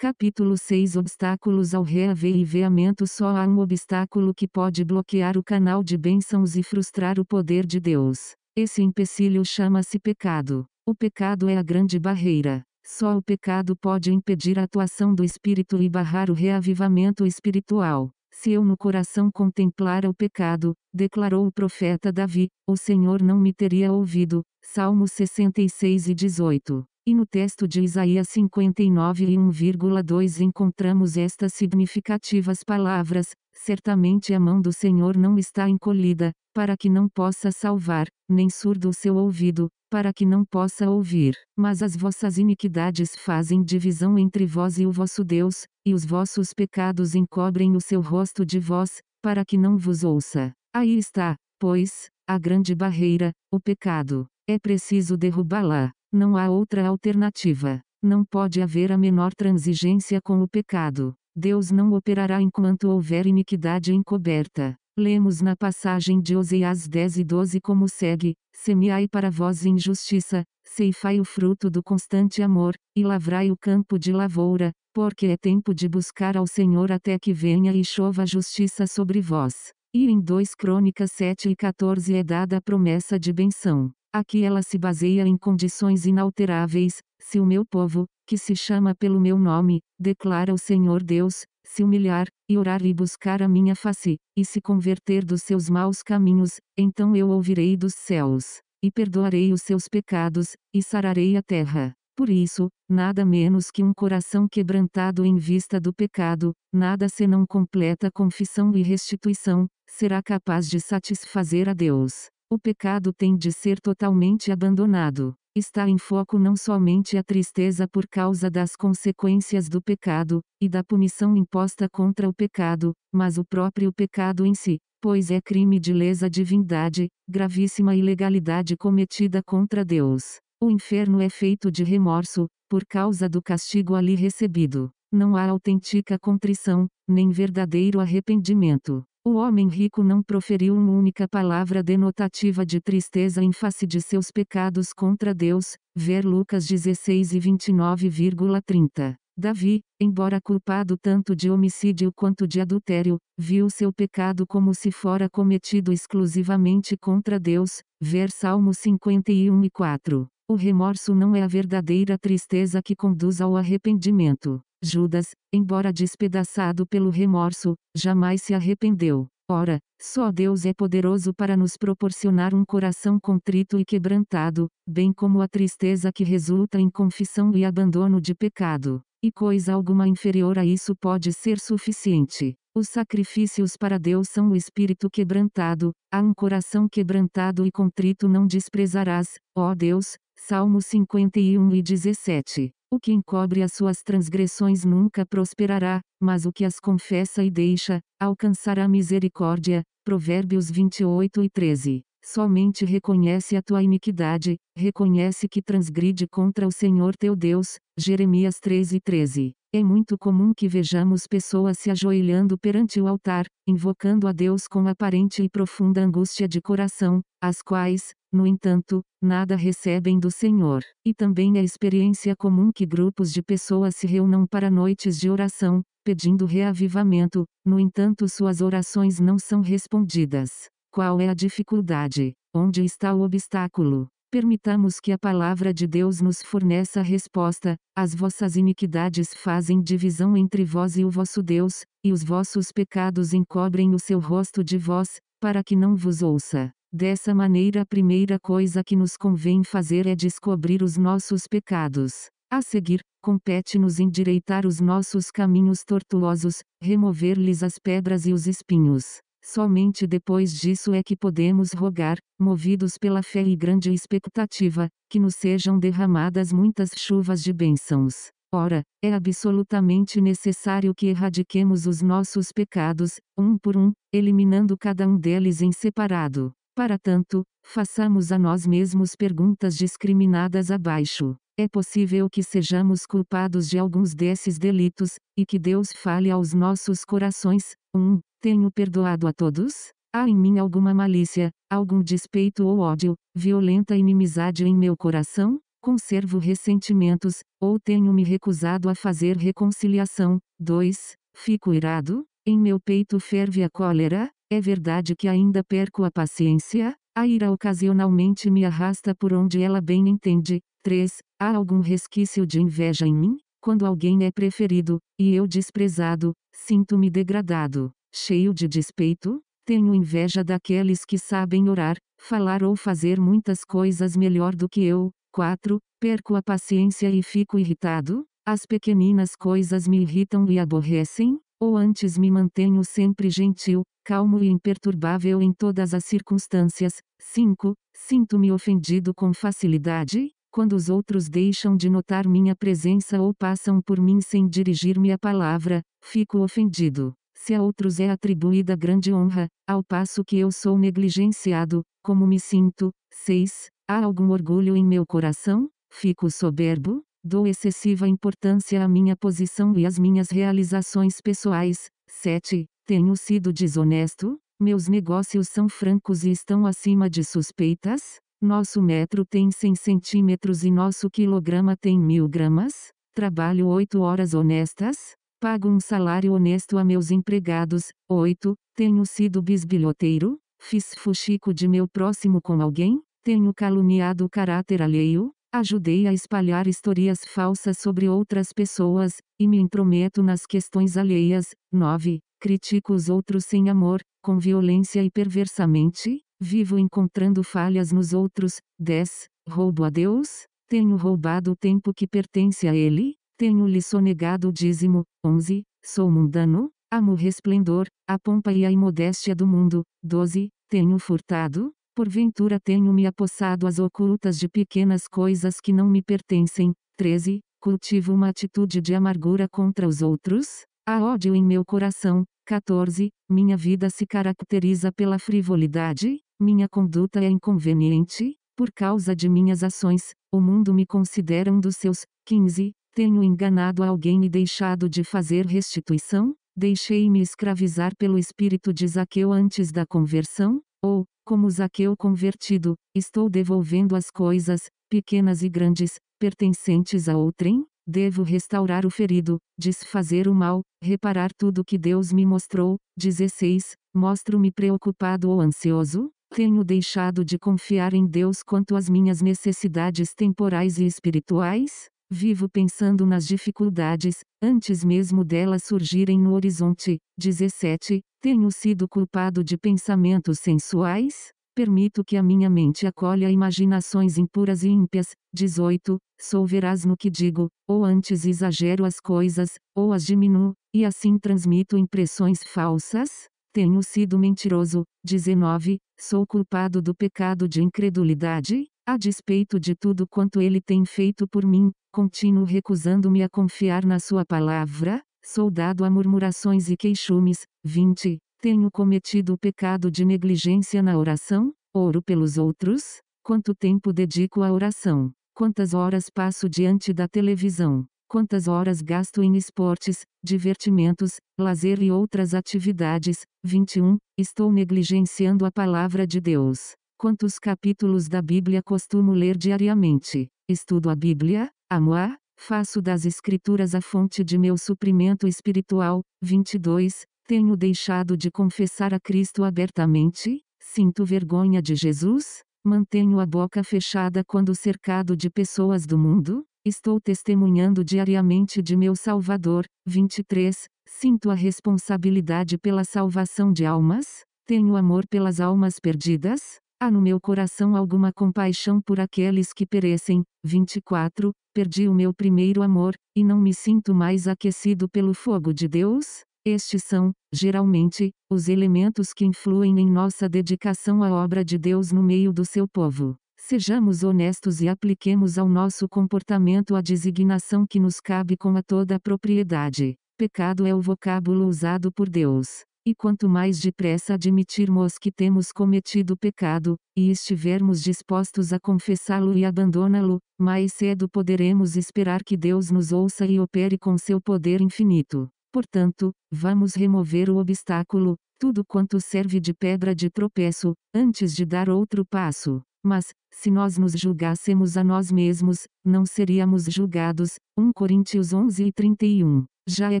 Capítulo 6 Obstáculos ao reavivamento. Só há um obstáculo que pode bloquear o canal de bênçãos e frustrar o poder de Deus. Esse empecilho chama-se pecado. O pecado é a grande barreira. Só o pecado pode impedir a atuação do Espírito e barrar o reavivamento espiritual. Se eu no coração contemplara o pecado, declarou o profeta Davi, o Senhor não me teria ouvido. Salmos 66:18. E no texto de Isaías 59:1,2 encontramos estas significativas palavras: certamente a mão do Senhor não está encolhida, para que não possa salvar, nem surdo o seu ouvido, para que não possa ouvir. Mas as vossas iniquidades fazem divisão entre vós e o vosso Deus, e os vossos pecados encobrem o seu rosto de vós, para que não vos ouça. Aí está, pois, a grande barreira, o pecado. É preciso derrubá-la. Não há outra alternativa. Não pode haver a menor transigência com o pecado. Deus não operará enquanto houver iniquidade encoberta. Lemos na passagem de Oséias 10:12 como segue: semeai para vós injustiça, ceifai o fruto do constante amor, e lavrai o campo de lavoura, porque é tempo de buscar ao Senhor até que venha e chova a justiça sobre vós. E em 2 Crônicas 7:14 é dada a promessa de benção. Aqui ela se baseia em condições inalteráveis: se o meu povo, que se chama pelo meu nome, declara o Senhor Deus, se humilhar, e orar e buscar a minha face, e se converter dos seus maus caminhos, então eu ouvirei dos céus, e perdoarei os seus pecados, e sararei a terra. Por isso, nada menos que um coração quebrantado em vista do pecado, nada senão completa confissão e restituição, será capaz de satisfazer a Deus. O pecado tem de ser totalmente abandonado. Está em foco não somente a tristeza por causa das consequências do pecado, e da punição imposta contra o pecado, mas o próprio pecado em si, pois é crime de lesa divindade, gravíssima ilegalidade cometida contra Deus. O inferno é feito de remorso, por causa do castigo ali recebido. Não há autêntica contrição, nem verdadeiro arrependimento. O homem rico não proferiu uma única palavra denotativa de tristeza em face de seus pecados contra Deus, ver Lucas 16:29,30. Davi, embora culpado tanto de homicídio quanto de adultério, viu seu pecado como se fora cometido exclusivamente contra Deus, ver Salmo 51:4. O remorso não é a verdadeira tristeza que conduz ao arrependimento. Judas, embora despedaçado pelo remorso, jamais se arrependeu. Ora, só Deus é poderoso para nos proporcionar um coração contrito e quebrantado, bem como a tristeza que resulta em confissão e abandono de pecado. E coisa alguma inferior a isso pode ser suficiente. Os sacrifícios para Deus são o espírito quebrantado, a um coração quebrantado e contrito não desprezarás, ó Deus. Salmo 51:17. O que encobre as suas transgressões nunca prosperará, mas o que as confessa e deixa, alcançará misericórdia. Provérbios 28:13. Somente reconhece a tua iniquidade, reconhece que transgride contra o Senhor teu Deus. Jeremias 13:13. É muito comum que vejamos pessoas se ajoelhando perante o altar, invocando a Deus com aparente e profunda angústia de coração, as quais, no entanto, nada recebem do Senhor. E também é experiência comum que grupos de pessoas se reúnam para noites de oração, pedindo reavivamento, no entanto suas orações não são respondidas. Qual é a dificuldade? Onde está o obstáculo? Permitamos que a palavra de Deus nos forneça a resposta: as vossas iniquidades fazem divisão entre vós e o vosso Deus, e os vossos pecados encobrem o seu rosto de vós, para que não vos ouça. Dessa maneira, a primeira coisa que nos convém fazer é descobrir os nossos pecados. A seguir, compete-nos endireitar os nossos caminhos tortuosos, remover-lhes as pedras e os espinhos. Somente depois disso é que podemos rogar, movidos pela fé e grande expectativa, que nos sejam derramadas muitas chuvas de bênçãos. Ora, é absolutamente necessário que erradiquemos os nossos pecados, um por um, eliminando cada um deles em separado. Para tanto, façamos a nós mesmos perguntas discriminadas abaixo. É possível que sejamos culpados de alguns desses delitos, e que Deus fale aos nossos corações: 1. Tenho perdoado a todos? Há em mim alguma malícia, algum despeito ou ódio, violenta inimizade em meu coração? conservo ressentimentos, ou tenho me recusado a fazer reconciliação. 2. Fico irado, em meu peito ferve a cólera, é verdade que ainda perco a paciência, a ira ocasionalmente me arrasta por onde ela bem entende. 3. Há algum resquício de inveja em mim? Quando alguém é preferido, e eu desprezado, sinto-me degradado, cheio de despeito. Tenho inveja daqueles que sabem orar, falar ou fazer muitas coisas melhor do que eu. 4. Perco a paciência e fico irritado. As pequeninas coisas me irritam e aborrecem, ou antes me mantenho sempre gentil, calmo e imperturbável em todas as circunstâncias. 5. Sinto-me ofendido com facilidade, quando os outros deixam de notar minha presença ou passam por mim sem dirigir-me a palavra, fico ofendido. Se a outros é atribuída grande honra, ao passo que eu sou negligenciado, como me sinto? 6. Há algum orgulho em meu coração? Fico soberbo? Dou excessiva importância à minha posição e às minhas realizações pessoais? 7. Tenho sido desonesto? Meus negócios são francos e estão acima de suspeitas? Nosso metro tem 100 centímetros e nosso quilograma tem 1000 gramas? Trabalho 8 horas honestas? Pago um salário honesto a meus empregados? 8. Tenho sido bisbilhoteiro? Fiz fuxico de meu próximo com alguém? Tenho caluniado o caráter alheio? Ajudei a espalhar histórias falsas sobre outras pessoas, e me intrometo nas questões alheias? 9. Critico os outros sem amor, com violência e perversamente? Vivo encontrando falhas nos outros? 10. Roubo a Deus? Tenho roubado o tempo que pertence a Ele? Tenho-lhe sonegado o dízimo? 11. Sou mundano? Amo o resplendor, a pompa e a imodéstia do mundo? 12. Tenho furtado? Porventura tenho me apossado às ocultas de pequenas coisas que não me pertencem? 13. Cultivo uma atitude de amargura contra os outros? Há ódio em meu coração? 14. Minha vida se caracteriza pela frivolidade? Minha conduta é inconveniente? Por causa de minhas ações, o mundo me considera um dos seus. 15. Tenho enganado alguém e deixado de fazer restituição? Deixei-me escravizar pelo espírito de Zaqueu antes da conversão? Ou, como Zaqueu convertido, estou devolvendo as coisas, pequenas e grandes, pertencentes a outrem? Devo restaurar o ferido, desfazer o mal, reparar tudo que Deus me mostrou? 16. Mostro-me preocupado ou ansioso? Tenho deixado de confiar em Deus quanto às minhas necessidades temporais e espirituais? Vivo pensando nas dificuldades, antes mesmo delas surgirem no horizonte? 17. Tenho sido culpado de pensamentos sensuais? Permito que a minha mente acolha imaginações impuras e ímpias? 18. Sou veraz no que digo, ou antes exagero as coisas, ou as diminuo, e assim transmito impressões falsas? Tenho sido mentiroso? 19. Sou culpado do pecado de incredulidade? A despeito de tudo quanto ele tem feito por mim, continuo recusando-me a confiar na sua palavra? Sou dado a murmurações e queixumes? 20. Tenho cometido o pecado de negligência na oração? Oro pelos outros? Quanto tempo dedico à oração? Quantas horas passo diante da televisão? Quantas horas gasto em esportes, divertimentos, lazer e outras atividades? 21. Estou negligenciando a palavra de Deus. Quantos capítulos da Bíblia costumo ler diariamente? Estudo a Bíblia? Amo-a? Faço das Escrituras a fonte de meu suprimento espiritual? 22. Tenho deixado de confessar a Cristo abertamente? Sinto vergonha de Jesus? Mantenho a boca fechada quando cercado de pessoas do mundo? Estou testemunhando diariamente de meu Salvador? 23. Sinto a responsabilidade pela salvação de almas? Tenho amor pelas almas perdidas? Há no meu coração alguma compaixão por aqueles que perecem? 24. Perdi o meu primeiro amor, e não me sinto mais aquecido pelo fogo de Deus? Estes são, geralmente, os elementos que influem em nossa dedicação à obra de Deus no meio do seu povo. Sejamos honestos e apliquemos ao nosso comportamento a designação que nos cabe com a toda a propriedade. Pecado é o vocábulo usado por Deus. E quanto mais depressa admitirmos que temos cometido pecado, e estivermos dispostos a confessá-lo e abandoná-lo, mais cedo poderemos esperar que Deus nos ouça e opere com seu poder infinito. Portanto, vamos remover o obstáculo, tudo quanto serve de pedra de tropeço, antes de dar outro passo. Mas, se nós nos julgássemos a nós mesmos, não seríamos julgados. 1 Coríntios 11:31. Já é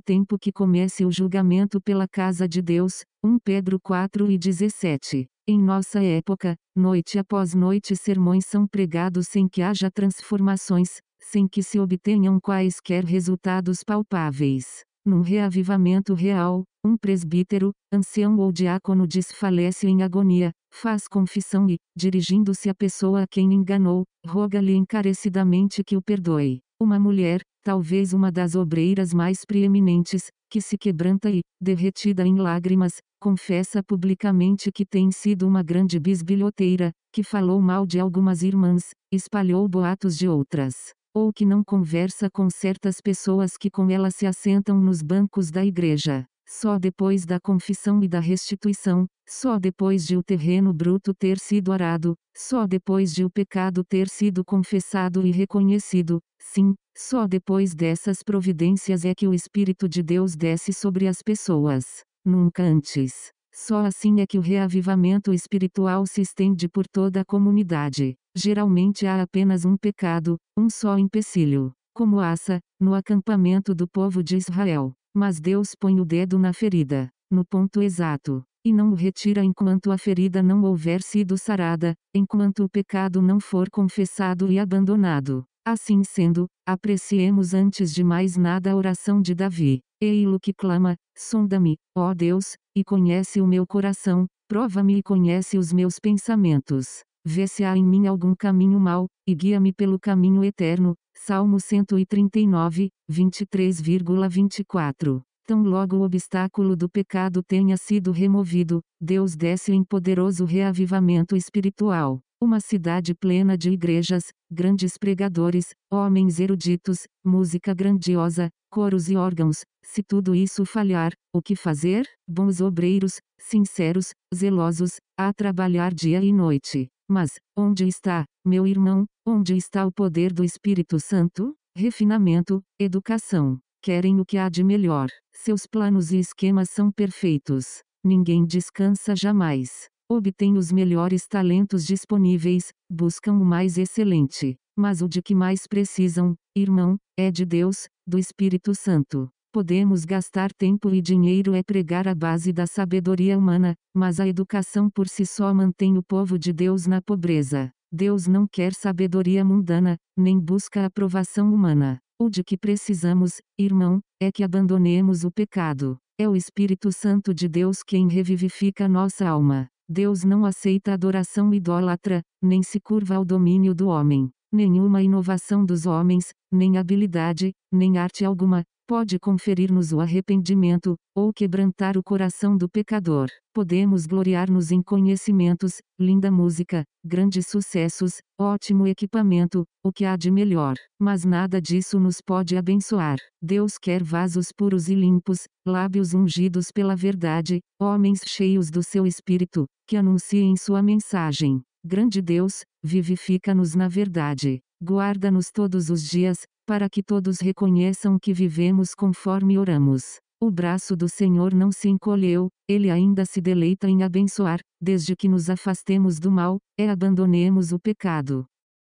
tempo que comece o julgamento pela casa de Deus. 1 Pedro 4:17. Em nossa época, noite após noite sermões são pregados sem que haja transformações, sem que se obtenham quaisquer resultados palpáveis. Num reavivamento real, um presbítero, ancião ou diácono desfalece em agonia, faz confissão e, dirigindo-se à pessoa a quem enganou, roga-lhe encarecidamente que o perdoe. Uma mulher, talvez uma das obreiras mais preeminentes, que se quebranta e, derretida em lágrimas, confessa publicamente que tem sido uma grande bisbilhoteira, que falou mal de algumas irmãs, espalhou boatos de outras, ou que não conversa com certas pessoas que com ela se assentam nos bancos da igreja. Só depois da confissão e da restituição, só depois de o terreno bruto ter sido arado, só depois de o pecado ter sido confessado e reconhecido, sim, só depois dessas providências é que o Espírito de Deus desce sobre as pessoas. Nunca antes. Só assim é que o reavivamento espiritual se estende por toda a comunidade. Geralmente há apenas um pecado, um só empecilho, como Asa, no acampamento do povo de Israel. Mas Deus põe o dedo na ferida, no ponto exato, e não o retira enquanto a ferida não houver sido sarada, enquanto o pecado não for confessado e abandonado. Assim sendo, apreciemos antes de mais nada a oração de Davi. Ei-lo que clama: sonda-me, ó Deus, e conhece o meu coração, prova-me e conhece os meus pensamentos. Vê se há em mim algum caminho mau, e guia-me pelo caminho eterno. Salmo 139, 23,24. Tão logo o obstáculo do pecado tenha sido removido, Deus desce em poderoso reavivamento espiritual. Uma cidade plena de igrejas, grandes pregadores, homens eruditos, música grandiosa, coros e órgãos. Se tudo isso falhar, o que fazer? Bons obreiros, sinceros, zelosos, a trabalhar dia e noite. Mas, onde está, meu irmão, onde está o poder do Espírito Santo? Refinamento, educação. Querem o que há de melhor. Seus planos e esquemas são perfeitos. Ninguém descansa jamais. Obtêm os melhores talentos disponíveis, buscam o mais excelente. Mas o de que mais precisam, irmão, é de Deus, do Espírito Santo. Podemos gastar tempo e dinheiro é pregar a base da sabedoria humana, mas a educação por si só mantém o povo de Deus na pobreza. Deus não quer sabedoria mundana, nem busca aprovação humana. O de que precisamos, irmão, é que abandonemos o pecado. É o Espírito Santo de Deus quem revivifica nossa alma. Deus não aceita adoração idólatra, nem se curva ao domínio do homem. Nenhuma inovação dos homens, nem habilidade, nem arte alguma, pode conferir-nos o arrependimento, ou quebrantar o coração do pecador. Podemos gloriar-nos em conhecimentos, linda música, grandes sucessos, ótimo equipamento, o que há de melhor. Mas nada disso nos pode abençoar. Deus quer vasos puros e limpos, lábios ungidos pela verdade, homens cheios do seu Espírito, que anunciem sua mensagem. Grande Deus, vivifica-nos na verdade. Guarda-nos todos os dias, para que todos reconheçam que vivemos conforme oramos. O braço do Senhor não se encolheu, ele ainda se deleita em abençoar, desde que nos afastemos do mal, abandonemos o pecado.